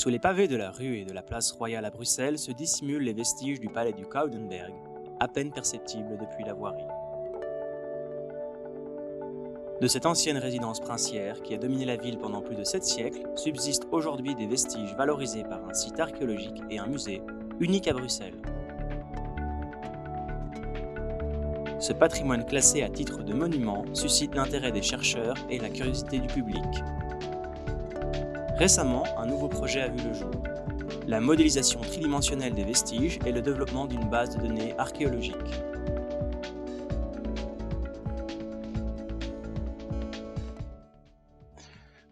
Sous les pavés de la rue et de la place Royale à Bruxelles se dissimulent les vestiges du palais du Koudenberg, à peine perceptibles depuis la voirie. De cette ancienne résidence princière qui a dominé la ville pendant plus de 7 siècles, subsistent aujourd'hui des vestiges valorisés par un site archéologique et un musée, unique à Bruxelles. Ce patrimoine classé à titre de monument suscite l'intérêt des chercheurs et la curiosité du public. Récemment, un nouveau projet a vu le jour. La modélisation tridimensionnelle des vestiges et le développement d'une base de données archéologique.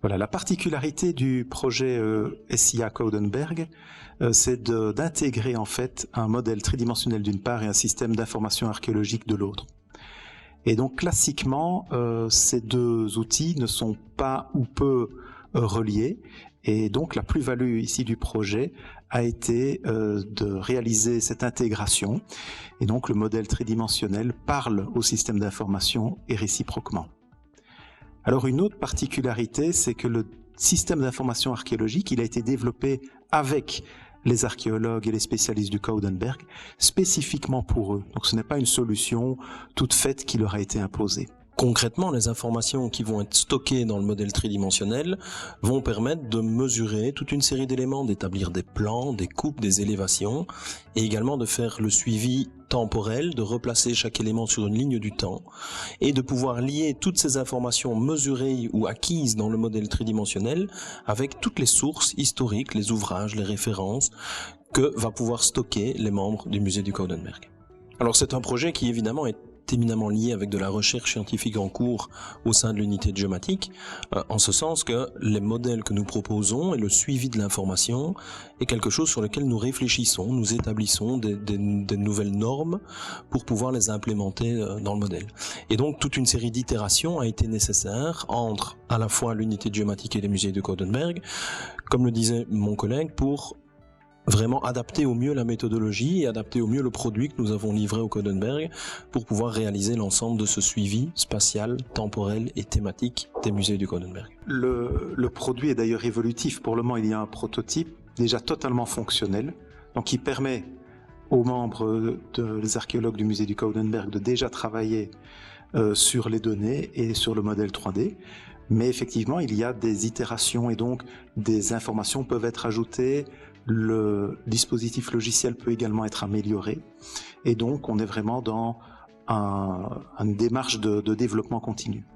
Voilà, la particularité du projet SIA Koudenberg, c'est d'intégrer en fait un modèle tridimensionnel d'une part et un système d'information archéologique de l'autre. Et donc classiquement, ces deux outils ne sont pas ou peu reliés, et donc la plus-value ici du projet a été de réaliser cette intégration, et donc le modèle tridimensionnel parle au système d'information et réciproquement. Alors une autre particularité, c'est que le système d'information archéologique, il a été développé avec les archéologues et les spécialistes du Koudenberg, spécifiquement pour eux. Donc ce n'est pas une solution toute faite qui leur a été imposée. Concrètement, les informations qui vont être stockées dans le modèle tridimensionnel vont permettre de mesurer toute une série d'éléments, d'établir des plans, des coupes, des élévations, et également de faire le suivi temporel, de replacer chaque élément sur une ligne du temps, et de pouvoir lier toutes ces informations mesurées ou acquises dans le modèle tridimensionnel avec toutes les sources historiques, les ouvrages, les références que va pouvoir stocker les membres du musée du Koudenberg. Alors c'est un projet qui évidemment est éminemment lié avec de la recherche scientifique en cours au sein de l'unité de géomatique, en ce sens que les modèles que nous proposons et le suivi de l'information est quelque chose sur lequel nous réfléchissons, nous établissons des nouvelles normes pour pouvoir les implémenter dans le modèle. Et donc toute une série d'itérations a été nécessaire entre à la fois l'unité de géomatique et les musées de Koudenberg, comme le disait mon collègue, pour vraiment adapter au mieux la méthodologie et adapter au mieux le produit que nous avons livré au Koudenberg pour pouvoir réaliser l'ensemble de ce suivi spatial, temporel et thématique des musées du Koudenberg. Le produit est d'ailleurs évolutif. Pour le moment, il y a un prototype déjà totalement fonctionnel, donc qui permet aux membres des archéologues du musée du Koudenberg de déjà travailler sur les données et sur le modèle 3D. Mais effectivement, il y a des itérations et donc des informations peuvent être ajoutées. Le dispositif logiciel peut également être amélioré et donc on est vraiment dans une démarche de développement continu.